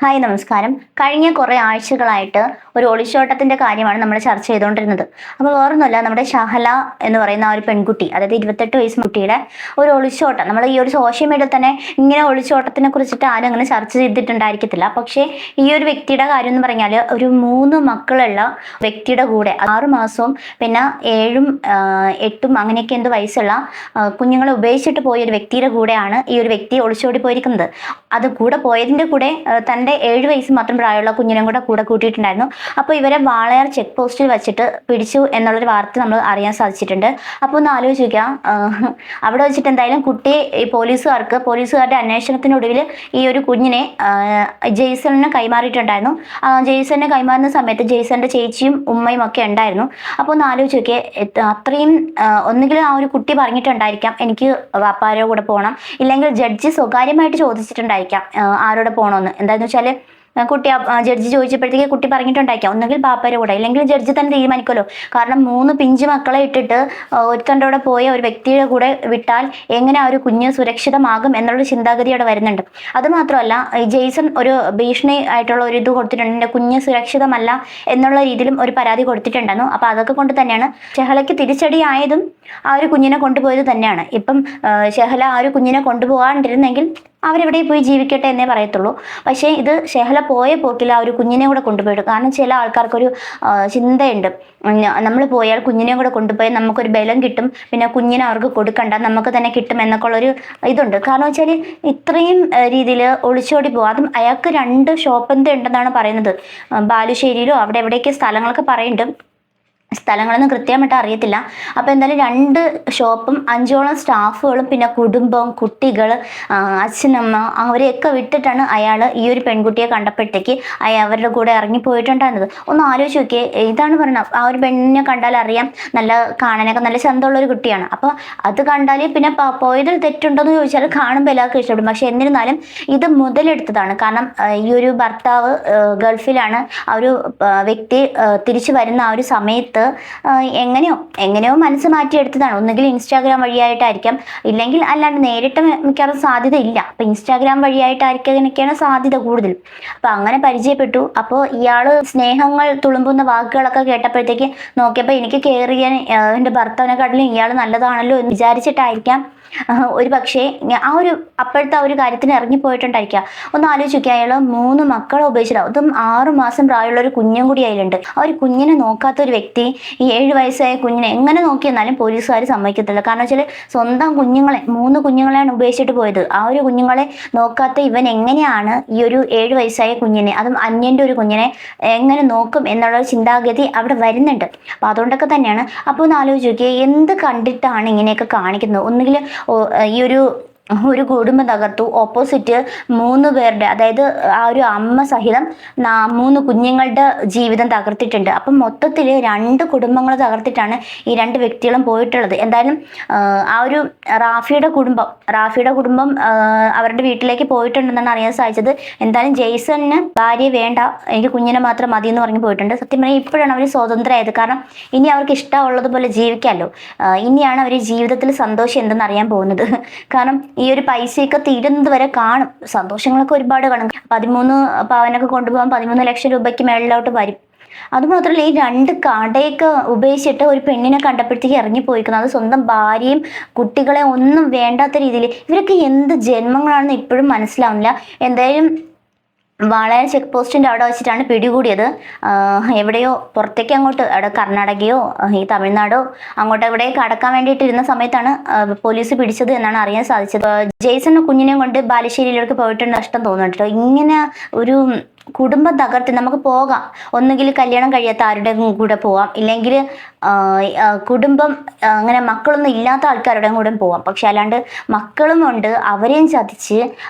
Hi നമസ്കാരം. കഴിഞ്ഞ കുറേ ആഴ്ചകളായിട്ട് ഒരു ഒളിച്ചോട്ടത്തിന്റെ കാര്യമാണ് നമ്മൾ ചർച്ച ചെയ്തുകൊണ്ടിരുന്നത്. അപ്പോൾ വേറൊന്നുമല്ല, നമ്മുടെ ഷഹല എന്ന് പറയുന്ന ആ ഒരു പെൺകുട്ടി, അതായത് 28 വയസ്സ് കുട്ടിയുടെ ഒരു ഒളിച്ചോട്ടം. നമ്മൾ ഈ ഒരു സോഷ്യൽ മീഡിയയിൽ തന്നെ ഇങ്ങനെ ഒളിച്ചോട്ടത്തിനെ കുറിച്ചിട്ട് ആരും അങ്ങനെ ചർച്ച ചെയ്തിട്ടുണ്ടായിരിക്കത്തില്ല. പക്ഷേ ഈ ഒരു വ്യക്തിയുടെ കാര്യം എന്ന് പറഞ്ഞാൽ ഒരു 3 മക്കളുള്ള വ്യക്തിയുടെ കൂടെ 6 മാസവും പിന്നെ 7ഉം 8ഉം അങ്ങനെയൊക്കെ എന്ത് വയസ്സുള്ള കുഞ്ഞുങ്ങളെ ഉപേക്ഷിച്ചിട്ട് പോയ ഒരു വ്യക്തിയുടെ കൂടെയാണ് ഈ ഒരു വ്യക്തി ഒളിച്ചോടി പോയിരിക്കുന്നത്. അത് കൂടെ പോയതിൻ്റെ കൂടെ തൻ്റെ 7 വയസ്സ് മാത്രം പ്രായമുള്ള കുഞ്ഞിനെ കൂടെ കൂട്ടിയിട്ടുണ്ടായിരുന്നു. അപ്പോൾ ഇവരെ വാളയാർ ചെക്ക് പോസ്റ്റിൽ വെച്ചിട്ട് പിടിച്ചു എന്നുള്ളൊരു വാർത്ത നമ്മൾ അറിയാൻ സാധിച്ചിട്ടുണ്ട്. അപ്പോൾ ഒന്ന് ആലോചിക്കാം, അവിടെ വെച്ചിട്ട് എന്തായാലും കുട്ടിയെ ഈ പോലീസുകാരുടെ അന്വേഷണത്തിനൊടുവിൽ ഈ ഒരു കുഞ്ഞിനെ ജെയ്സണിന് കൈമാറിയിട്ടുണ്ടായിരുന്നു. ജെയ്സണിനെ കൈമാറുന്ന സമയത്ത് ജെയ്സണിൻ്റെ ചേച്ചിയും ഉമ്മയും ഒക്കെ ഉണ്ടായിരുന്നു. അപ്പോൾ ഒന്ന് ആലോചിക്കേ, അത്രയും ഒന്നുകിൽ ആ ഒരു കുട്ടി പറഞ്ഞിട്ടുണ്ടായിരിക്കാം എനിക്ക് വാപ്പാരുടെ കൂടെ പോകണം, ഇല്ലെങ്കിൽ ജഡ്ജി സ്വകാര്യമായിട്ട് ചോദിച്ചിട്ടുണ്ടായിരിക്കാം ആരോടെ പോകണമെന്ന്. എന്താണെന്ന് വെച്ചാൽ കുട്ടി ജഡ്ജി ചോദിച്ചപ്പോഴത്തേക്ക് കുട്ടി പറഞ്ഞിട്ടുണ്ടായിരിക്കാം ഒന്നുകിൽ പാപ്പയുടെ കൂടെ, ഇല്ലെങ്കിൽ ജഡ്ജി തന്നെ തീരുമാനിക്കുമല്ലോ. കാരണം 3 പിഞ്ചു മക്കളെ ഇട്ടിട്ട് ഒരുത്തൻ്റെ കൂടെ പോയ ഒരു വ്യക്തിയുടെ കൂടെ വിട്ടാൽ എങ്ങനെ ആ ഒരു കുഞ്ഞ് സുരക്ഷിതമാകും എന്നുള്ള ചിന്താഗതി അവിടെ വരുന്നുണ്ട്. അതുമാത്രമല്ല, ജെയ്സൺ ഒരു ഭീഷണി ആയിട്ടുള്ള ഒരു ഇത് കൊടുത്തിട്ടുണ്ട്, എൻ്റെ കുഞ്ഞ് സുരക്ഷിതമല്ല എന്നുള്ള രീതിയിലും ഒരു പരാതി കൊടുത്തിട്ടുണ്ടായിരുന്നു. അപ്പോൾ അതൊക്കെ കൊണ്ട് തന്നെയാണ് ഷെഹലയ്ക്ക് തിരിച്ചടിയായതും ആ ഒരു കുഞ്ഞിനെ കൊണ്ടുപോയത് തന്നെയാണ്. ഇപ്പം ഷെഹല ആ ഒരു കുഞ്ഞിനെ കൊണ്ടുപോകാണ്ടിരുന്നെങ്കിൽ അവരെവിടെ പോയി ജീവിക്കട്ടെ എന്നേ പറയത്തുള്ളൂ. പക്ഷേ ഇത് ഷെഹല പോയ പോക്കിൽ ആ ഒരു കുഞ്ഞിനെ കൂടെ കൊണ്ടുപോയിട്ടു. കാരണം ചില ആൾക്കാർക്കൊരു ചിന്തയുണ്ട്, നമ്മൾ പോയാൽ കുഞ്ഞിനെ കൂടെ കൊണ്ടുപോയാൽ നമുക്കൊരു ബലം കിട്ടും, പിന്നെ കുഞ്ഞിനെ അവർക്ക് കൊടുക്കണ്ട, നമുക്ക് തന്നെ കിട്ടും എന്നൊക്കെ ഉള്ളൊരു ഇതുണ്ട്. കാരണം വെച്ചാൽ ഇത്രയും രീതിയിൽ ഒളിച്ചോടി പോകും. അതും അയാൾക്ക് 2 ഷോപ്പ് ഉണ്ടെന്നാണ് പറയുന്നത്. ബാലുശ്ശേരിയിലോ അവിടെ എവിടെയൊക്കെ സ്ഥലങ്ങളൊക്കെ പറയുന്നുണ്ട്, സ്ഥലങ്ങളൊന്നും കൃത്യമായിട്ട് അറിയത്തില്ല. അപ്പോൾ എന്തായാലും 2 ഷോപ്പും 5ഓളം സ്റ്റാഫുകളും പിന്നെ കുടുംബം, കുട്ടികൾ, അച്ഛനമ്മ അവരെയൊക്കെ വിട്ടിട്ടാണ് അയാൾ ഈ ഒരു പെൺകുട്ടിയെ കണ്ടപ്പോഴത്തേക്ക് അവരുടെ കൂടെ ഇറങ്ങിപ്പോയിട്ടുണ്ടായിരുന്നത്. ഒന്ന് ആലോചിച്ച് നോക്കിയേ, ഇതാണ് പറയുന്നത്, ആ ഒരു പെണ്ണിനെ കണ്ടാൽ അറിയാം നല്ല കാണാനൊക്കെ നല്ല ചന്തമുള്ളൊരു കുട്ടിയാണ്. അപ്പോൾ അത് കണ്ടാൽ പിന്നെ പോയതിൽ തെറ്റുണ്ടോയെന്ന് ചോദിച്ചാൽ കാണുമ്പോൾ എല്ലാവർക്കും ഇഷ്ടപ്പെടും. പക്ഷെ എന്നിരുന്നാലും ഇത് മുതലെടുത്തതാണ്. കാരണം ഈ ഒരു ഭർത്താവ് ഗൾഫിലാണ്, ആ ഒരു വ്യക്തി തിരിച്ചു വരുന്ന ആ ഒരു സമയത്ത് എങ്ങനെയോ മനസ്സ് മാറ്റിയെടുത്തതാണ്. ഒന്നുകിൽ ഇൻസ്റ്റാഗ്രാം വഴിയായിട്ടായിരിക്കാം, ഇല്ലെങ്കിൽ അല്ലാണ്ട് നേരിട്ട് മിക്കവാറും സാധ്യത ഇല്ല. അപ്പം ഇൻസ്റ്റാഗ്രാം വഴിയായിട്ടായിരിക്കാനൊക്കെയാണ് സാധ്യത കൂടുതൽ. അപ്പം അങ്ങനെ പരിചയപ്പെട്ടു. അപ്പോൾ ഇയാൾ സ്നേഹങ്ങൾ തുളുമ്പുന്ന വാക്കുകളൊക്കെ കേട്ടപ്പോഴത്തേക്ക് നോക്കിയപ്പോൾ എനിക്ക് കയറിയ എൻ്റെ ഭർത്താവിനെക്കാട്ടിലും ഇയാൾ നല്ലതാണല്ലോ എന്ന് വിചാരിച്ചിട്ടായിരിക്കാം ഒരു പക്ഷേ ആ ഒരു അപ്പോഴത്തെ ആ ഒരു കാര്യത്തിന് ഇറങ്ങിപ്പോയിട്ടുണ്ടായിരിക്കാം. ഒന്ന് ആലോചിക്കുക, അയാൾ 3 മക്കളെ ഉപേക്ഷിച്ചിട്ട്, അതും 6 മാസം പ്രായമുള്ള ഒരു കുഞ്ഞും കൂടി അതിലുണ്ട്. ആ ഒരു കുഞ്ഞിനെ നോക്കാത്ത ഒരു വ്യക്തി ഈ 7 വയസ്സായ കുഞ്ഞിനെ എങ്ങനെ നോക്കിയെന്നാലും പോലീസുകാർ സമ്മതിക്കത്തില്ല. കാരണം വെച്ചാൽ സ്വന്തം കുഞ്ഞുങ്ങളെ 3 കുഞ്ഞുങ്ങളെയാണ് ഉപേക്ഷിച്ചിട്ട് പോയത്. ആ ഒരു കുഞ്ഞുങ്ങളെ നോക്കാത്ത ഇവൻ എങ്ങനെയാണ് ഈ ഒരു 7 വയസ്സായ കുഞ്ഞിനെ, അതും അന്യൻ്റെ ഒരു കുഞ്ഞിനെ എങ്ങനെ നോക്കും എന്നുള്ള ചിന്താഗതി അവിടെ വരുന്നുണ്ട്. അപ്പോൾ അതുകൊണ്ടൊക്കെ തന്നെയാണ്. അപ്പോൾ ഒന്ന് ആലോചിക്കുക, എന്ത് കണ്ടിട്ടാണ് ഇങ്ങനെയൊക്കെ കാണിക്കുന്നത്? ഒന്നുകിൽ ഈ ഒരു കുടുംബം തകർത്തു, ഓപ്പോസിറ്റ് 3 പേരുടെ, അതായത് ആ ഒരു അമ്മ സഹിതം 3 കുഞ്ഞുങ്ങളുടെ ജീവിതം തകർത്തിട്ടുണ്ട്. അപ്പം മൊത്തത്തിൽ 2 കുടുംബങ്ങൾ തകർത്തിട്ടാണ് ഈ 2 വ്യക്തികളും പോയിട്ടുള്ളത്. എന്തായാലും ആ ഒരു റാഫിയുടെ കുടുംബം അവരുടെ വീട്ടിലേക്ക് പോയിട്ടുണ്ടെന്നാണ് അറിയാൻ സാധിച്ചത്. എന്തായാലും ജെയ്സണിന് ഭാര്യയെ വേണ്ട, എനിക്ക് കുഞ്ഞിനെ മാത്രം മതി എന്ന് പറഞ്ഞ് പോയിട്ടുണ്ട്. സത്യം പറഞ്ഞാൽ ഇപ്പോഴാണ് അവർ സ്വതന്ത്രമായത്. കാരണം ഇനി അവർക്ക് ഇഷ്ടമുള്ളതുപോലെ ജീവിക്കാമല്ലോ. ഇനിയാണ് അവർ ജീവിതത്തിൽ സന്തോഷം എന്തെന്ന് അറിയാൻ പോകുന്നത്. കാരണം ഈ ഒരു പൈസയൊക്കെ തീരുന്നത് വരെ കാണും, സന്തോഷങ്ങളൊക്കെ ഒരുപാട് കാണും. 13 പവനൊക്കെ കൊണ്ടുപോകാൻ 13 ലക്ഷം രൂപയ്ക്ക് മേളിലോട്ട് വരും. അതുമാത്രമല്ല, ഈ 2 കടയൊക്കെ ഉപേക്ഷിച്ചിട്ട് ഒരു പെണ്ണിനെ കണ്ടപ്പോഴത്തേക്ക് ഇറങ്ങിപ്പോയിരിക്കുന്നത്, അത് സ്വന്തം ഭാര്യയും കുട്ടികളെ ഒന്നും വേണ്ടാത്ത രീതിയിൽ. ഇവരൊക്കെ എന്ത് ജന്മങ്ങളാണെന്ന് ഇപ്പോഴും മനസ്സിലാവുന്നില്ല. എന്തായാലും വാളയാർ ചെക്ക് പോസ്റ്റിൻ്റെ അവിടെ വെച്ചിട്ടാണ് പിടികൂടിയത്. എവിടെയോ പുറത്തേക്ക് അങ്ങോട്ട്, അവിടെ കർണാടകയോ ഈ തമിഴ്നാടോ അങ്ങോട്ട് എവിടെയോ കടക്കാൻ വേണ്ടിയിട്ടിരുന്ന സമയത്താണ് പോലീസ് പിടിച്ചത് എന്നാണ് അറിയാൻ സാധിച്ചത്. ജെയ്സൺ കുഞ്ഞിനെയും കൊണ്ട് ബാലുശ്ശേരിയിലേക്ക് പോയിട്ട് നഷ്ടം തോന്നുന്നുണ്ടോ? ഇങ്ങനെ ഒരു കുടുംബം തകർത്ത് നമുക്ക് പോകാം, ഒന്നുകിൽ കല്യാണം കഴിയാത്ത ആരുടെ കൂടെ പോവാം, ഇല്ലെങ്കിൽ കുടുംബം അങ്ങനെ മക്കളൊന്നും ഇല്ലാത്ത ആൾക്കാരുടെ കൂടെ പോവാം. പക്ഷെ അല്ലാണ്ട് മക്കളും ഉണ്ട്, അവരെയും ചതിച്ച്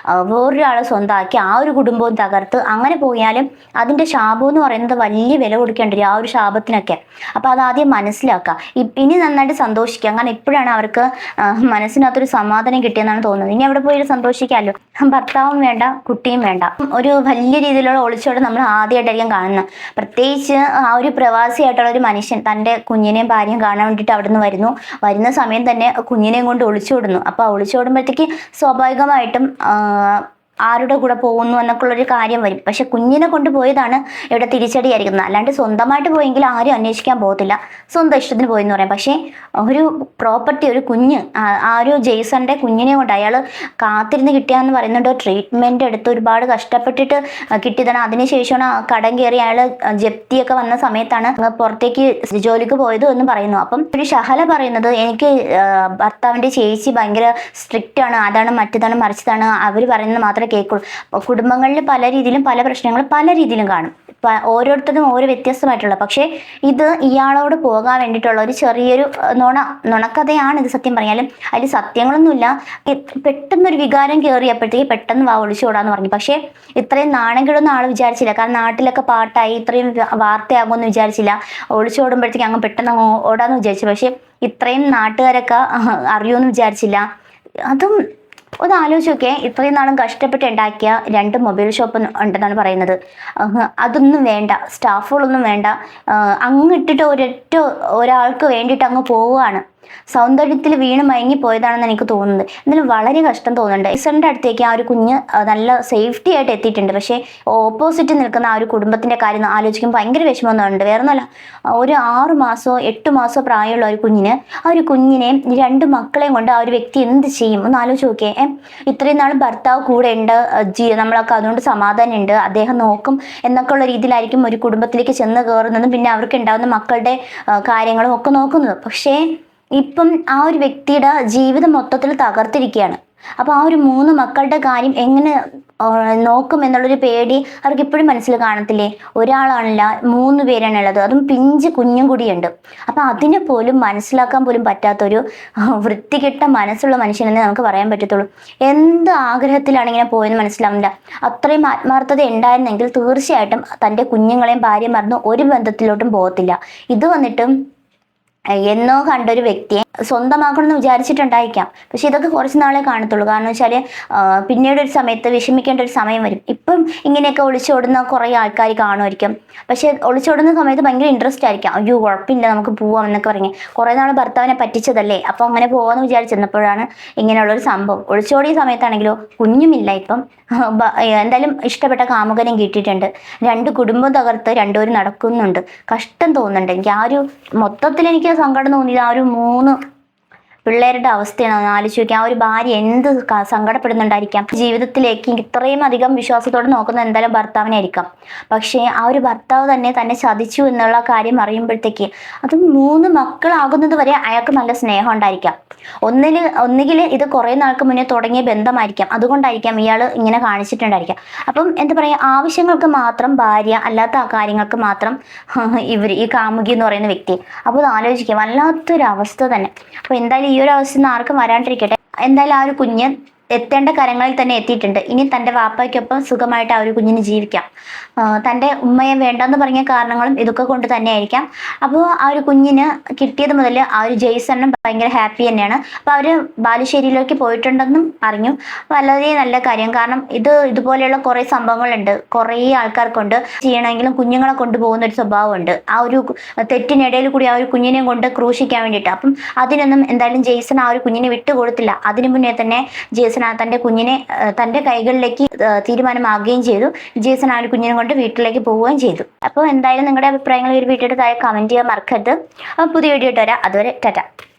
വേറൊരാളെ സ്വന്തമാക്കി ആ ഒരു കുടുംബവും തകർത്ത് അങ്ങനെ പോയാലും അതിൻ്റെ ശാപം എന്ന് പറയുന്നത് വലിയ വില കൊടുക്കേണ്ടി വരും, ആ ഒരു ശാപത്തിനൊക്കെ. അപ്പോൾ അതാദ്യം മനസ്സിലാക്കുക. ഇനി നന്നായിട്ട് സന്തോഷിക്കുക. കാരണം ഇപ്പോഴാണ് അവർക്ക് മനസ്സിനകത്തൊരു സമാധാനം കിട്ടിയെന്നാണ് തോന്നുന്നത്. ഇനി അവിടെ പോയി സന്തോഷിക്കാമല്ലോ. ഭർത്താവും വേണ്ട, കുട്ടിയും വേണ്ട. ഒരു വലിയ രീതിയിലുള്ള ഒളിച്ചോട് നമ്മൾ ആദ്യമായിട്ടായിരിക്കും കാണുന്നത്. പ്രത്യേകിച്ച് ആ ഒരു പ്രവാസിയായിട്ടുള്ള ഒരു മനുഷ്യൻ തൻ്റെ കുഞ്ഞിനെയും ഭാര്യയും കാണാൻ വേണ്ടിയിട്ട് അവിടെ നിന്ന് വരുന്ന സമയം തന്നെ കുഞ്ഞിനെയും കൊണ്ട് ഒളിച്ചോടുന്നു. അപ്പോൾ ഒളിച്ചോടുമ്പോഴത്തേക്ക് സ്വാഭാവികമായിട്ടും ആരുടെ കൂടെ പോകുന്നു എന്നൊക്കെ ഉള്ളൊരു കാര്യം വരും. പക്ഷെ കുഞ്ഞിനെ കൊണ്ടുപോയതാണ് ഇവിടെ തിരിച്ചടിയായിരിക്കുന്നത്. അല്ലാണ്ട് സ്വന്തമായിട്ട് പോയെങ്കിൽ ആരും അന്വേഷിക്കാൻ പോകത്തില്ല, സ്വന്തം ഇഷ്ടത്തിന് പോയെന്ന് പറയാം. പക്ഷേ ഒരു പ്രോപ്പർട്ടി, ഒരു കുഞ്ഞ്, ആ ഒരു ജെയ്സന്റെ കുഞ്ഞിനെ കൊണ്ട് അയാൾ കാത്തിരുന്ന് കിട്ടിയാന്ന് പറയുന്നുണ്ട്. ട്രീറ്റ്മെന്റ് എടുത്ത് ഒരുപാട് കഷ്ടപ്പെട്ടിട്ട് കിട്ടിയതാണ്. അതിനുശേഷമാണ് കടം കയറി അയാൾ ജപ്തിയൊക്കെ വന്ന സമയത്താണ് പുറത്തേക്ക് ജോലിക്ക് പോയത് എന്ന് പറയുന്നു. അപ്പം ഒരു ഷഹല പറയുന്നത്, എനിക്ക് ഭർത്താവിന്റെ ചേച്ചി ഭയങ്കര സ്ട്രിക്റ്റ് ആണ്, അതാണ് മറ്റതാണ് മറിച്ചതാണ്, അവർ പറയുന്നത് മാത്രമേ കേൾക്കുള്ളൂ. കുടുംബങ്ങളിൽ പല രീതിയിലും പല പ്രശ്നങ്ങളും പല രീതിയിലും കാണും, ഓരോരുത്തരും ഓരോ വ്യത്യസ്തമായിട്ടുള്ള. പക്ഷേ ഇത് ഇയാളോട് പോകാൻ വേണ്ടിയിട്ടുള്ള ഒരു ചെറിയൊരു നുണക്കഥയാണ് ഇത്. സത്യം പറഞ്ഞാലും അതിൽ സത്യങ്ങളൊന്നുമില്ല. പെട്ടെന്നൊരു വികാരം കയറിയപ്പോഴത്തേക്ക് പെട്ടെന്ന് ഒളിച്ചോടാന്ന് പറഞ്ഞു. പക്ഷേ ഇത്രയും നാണം കെടുന്ന ആൾ വിചാരിച്ചില്ല. കാരണം നാട്ടിലൊക്കെ പാട്ടായി ഇത്രയും വാർത്തയാകുമെന്ന് വിചാരിച്ചില്ല. ഒളിച്ചോടുമ്പോഴത്തേക്ക് അങ്ങ് പെട്ടെന്ന് ഓടാന്ന് വിചാരിച്ചു. പക്ഷെ ഇത്രയും നാട്ടുകാരൊക്കെ അറിയുമെന്ന് വിചാരിച്ചില്ല. അതും ഒന്ന് ആലോചിച്ച് നോക്കിയേ, ഇത്രയും നാളും കഷ്ടപ്പെട്ട് ഉണ്ടാക്കിയ 2 മൊബൈൽ ഷോപ്പ് ഉണ്ടെന്നാണ് പറയുന്നത്. അതൊന്നും വേണ്ട, സ്റ്റാഫുകളൊന്നും വേണ്ട, അങ്ങ് ഇട്ടിട്ട് ഒരാൾക്ക് വേണ്ടിയിട്ട് അങ്ങ് പോവുകയാണ്. സൗന്ദര്യത്തിൽ വീണ് മയങ്ങിപ്പോയതാണെന്ന് എനിക്ക് തോന്നുന്നത്. എന്നാലും വളരെ കഷ്ടം തോന്നുന്നുണ്ട്. ഇസറിന്റെ അടുത്തേക്ക് ആ ഒരു കുഞ്ഞ് നല്ല സേഫ്റ്റി ആയിട്ട് എത്തിയിട്ടുണ്ട്. പക്ഷേ ഓപ്പോസിറ്റ് നിൽക്കുന്ന ആ ഒരു കുടുംബത്തിന്റെ കാര്യം ആലോചിക്കുമ്പോൾ ഭയങ്കര വിഷമമൊന്നുമുണ്ട്. വേറെ ഒന്നുമല്ല, ഒരു 6 മാസമോ 8 മാസമോ പ്രായമുള്ള ഒരു കുഞ്ഞിനെ, ആ ഒരു കുഞ്ഞിനെ 2 മക്കളെയും കൊണ്ട് ആ ഒരു വ്യക്തി എന്ത് ചെയ്യും ഒന്ന് ആലോചിച്ച് നോക്കിയേ. ഇത്രയും നാൾ ഭർത്താവ് കൂടെ ഉണ്ട്, നമ്മളൊക്കെ അതുകൊണ്ട് സമാധാനം ഉണ്ട്, അദ്ദേഹം നോക്കും എന്നൊക്കെ ഉള്ള രീതിയിലായിരിക്കും ഒരു കുടുംബത്തിലേക്ക് ചെന്ന് കയറുന്നതും പിന്നെ അവർക്ക് ഉണ്ടാകുന്ന മക്കളുടെ കാര്യങ്ങളും ഒക്കെ നോക്കുന്നത്. പക്ഷേ ഇപ്പം ആ ഒരു വ്യക്തിയുടെ ജീവിതം മൊത്തത്തിൽ തകർത്തിരിക്കുകയാണ്. അപ്പോൾ ആ ഒരു 3 മക്കളുടെ കാര്യം എങ്ങനെ നോക്കും എന്നുള്ളൊരു പേടി അവർക്ക് ഇപ്പോഴും മനസ്സിൽ കാണത്തില്ലേ? ഒരാളാണല്ല, 3 പേരാണുള്ളത്, അതും പിഞ്ച് കുഞ്ഞും കൂടിയുണ്ട്. അപ്പം അതിനെ പോലും മനസ്സിലാക്കാൻ പോലും പറ്റാത്തൊരു വൃത്തികെട്ട മനസ്സുള്ള മനുഷ്യനെന്ന് നമുക്ക് പറയാൻ പറ്റത്തുള്ളൂ. എന്ത് ആഗ്രഹത്തിലാണ് ഇങ്ങനെ പോയെന്ന് മനസ്സിലാവില്ല. അത്രയും ആത്മാർത്ഥത ഉണ്ടായിരുന്നെങ്കിൽ തീർച്ചയായിട്ടും തൻ്റെ കുഞ്ഞുങ്ങളെയും ഭാര്യയും മറന്ന് ഒരു ബന്ധത്തിലോട്ടും പോകത്തില്ല. ഇത് വന്നിട്ടും എന്നോ കണ്ടൊരു വ്യക്തിയെ സ്വന്തമാക്കണമെന്ന് വിചാരിച്ചിട്ടുണ്ടായിരിക്കാം. പക്ഷെ ഇതൊക്കെ കുറച്ച് നാളെ കാണത്തുള്ളൂ. കാരണം വെച്ചാൽ പിന്നീട് ഒരു സമയത്ത് വിഷമിക്കേണ്ട ഒരു സമയം വരും. ഇപ്പം ഇങ്ങനെയൊക്കെ ഒളിച്ചോടുന്ന കുറേ ആൾക്കാർ കാണുമായിരിക്കും. പക്ഷെ ഒളിച്ചോടുന്ന സമയത്ത് ഭയങ്കര ഇൻട്രസ്റ്റ് ആയിരിക്കാം. അയ്യോ കുഴപ്പമില്ല, നമുക്ക് പോവാം എന്നൊക്കെ പറഞ്ഞ് കുറേ നാൾ ഭർത്താവിനെ പറ്റിച്ചതല്ലേ, അപ്പോൾ അങ്ങനെ പോകാമെന്ന് വിചാരിച്ചിരുന്നപ്പോഴാണ് ഇങ്ങനെയുള്ളൊരു സംഭവം. ഒളിച്ചോടിയ സമയത്താണെങ്കിലോ കുഞ്ഞുമില്ല. ഇപ്പം എന്തായാലും ഇഷ്ടപ്പെട്ട കാമുകനും കിട്ടിയിട്ടുണ്ട്. 2 കുടുംബം തകർത്ത് 2 പേരും നടക്കുന്നുണ്ട്. കഷ്ടം തോന്നുന്നുണ്ട് എനിക്ക്. ആ ഒരു മൊത്തത്തിൽ എനിക്ക് സങ്കടം തോന്നിയത് ആ ഒരു 3 പിള്ളേരുടെ അവസ്ഥയാണ് ആലോചിച്ച് നോക്കി. ആ ഒരു ഭാര്യ എന്ത് സങ്കടപ്പെടുന്നുണ്ടായിരിക്കാം. ജീവിതത്തിലേക്ക് ഇത്രയും അധികം വിശ്വാസത്തോടെ നോക്കുന്നത് എന്തായാലും ഭർത്താവിനെ ആയിരിക്കാം. പക്ഷേ ആ ഒരു ഭർത്താവ് തന്നെ ചതിച്ചു എന്നുള്ള കാര്യം അറിയുമ്പോഴത്തേക്ക്, അത് 3 മക്കളാകുന്നത് വരെ അയാൾക്ക് നല്ല സ്നേഹം ഉണ്ടായിരിക്കാം. ഒന്നുകിൽ ഇത് കുറേ നാൾക്ക് മുന്നേ തുടങ്ങിയ ബന്ധമായിരിക്കാം. അതുകൊണ്ടായിരിക്കാം ഇയാൾ ഇങ്ങനെ കാണിച്ചിട്ടുണ്ടായിരിക്കാം. അപ്പം എന്താ പറയുക, ആവശ്യങ്ങൾക്ക് മാത്രം ഭാര്യ, അല്ലാത്ത കാര്യങ്ങൾക്ക് മാത്രം ഈ കാമുകി എന്ന് പറയുന്ന വ്യക്തി. അപ്പോൾ അത് ആലോചിക്കുക, വല്ലാത്തൊരു അവസ്ഥ തന്നെ. അപ്പോൾ എന്തായാലും ഈ ഒരു അവസ്ഥ ആർക്കും വരാണ്ടിരിക്കട്ടെ. എന്തായാലും ആ ഒരു കുഞ്ഞ് എത്തേണ്ട കരങ്ങളിൽ തന്നെ എത്തിയിട്ടുണ്ട്. ഇനി തൻ്റെ വാപ്പയ്ക്കൊപ്പം സുഖമായിട്ട് ആ ഒരു കുഞ്ഞിന് ജീവിക്കാം. തൻ്റെ ഉമ്മയെ വേണ്ടെന്ന് പറഞ്ഞ കാരണങ്ങളും ഇതൊക്കെ കൊണ്ട് തന്നെ ആയിരിക്കാം. അപ്പോൾ ആ ഒരു കുഞ്ഞിന് കിട്ടിയത് മുതൽ ആ ഒരു ജെയ്സണും ഭയങ്കര ഹാപ്പി തന്നെയാണ്. അപ്പോൾ അവർ ബാലുശ്ശേരിയിലേക്ക് പോയിട്ടുണ്ടെന്നും അറിഞ്ഞു. വളരെ നല്ല കാര്യം. കാരണം ഇതുപോലെയുള്ള കുറേ സംഭവങ്ങളുണ്ട്. കുറേ ആൾക്കാർക്കുണ്ട് ചെയ്യണമെങ്കിലും കുഞ്ഞുങ്ങളെ കൊണ്ടുപോകുന്ന ഒരു സ്വഭാവമുണ്ട്. ആ ഒരു തെറ്റിനിടയിൽ കൂടി ആ ഒരു കുഞ്ഞിനെയും കൊണ്ട് ക്രൂശിക്കാൻ വേണ്ടിയിട്ട്. അപ്പം അതിനൊന്നും എന്തായാലും ജെയ്സൺ ആ ഒരു കുഞ്ഞിനെ വിട്ടുകൊടുത്തില്ല. അതിനു മുന്നേ തന്നെ ജെയ്സൺ തൻ്റെ കുഞ്ഞിനെ തൻ്റെ കൈകളിലേക്ക് തീരുമാനമാകുകയും ചെയ്തു. ജേസൺ ആ ഒരു കുഞ്ഞിനെ കൊണ്ട് വീട്ടിലേക്ക് പോവുകയും ചെയ്തു. അപ്പോൾ എന്തായാലും നിങ്ങളുടെ അഭിപ്രായങ്ങൾ ഒരു വീഡിയോയുടെ താഴെ കമൻറ്റ് ചെയ്യാൻ മറക്കരുത്. പുതിയ വീഡിയോ ഇട്ട് വരാം. അതുവരെ ടാറ്റ.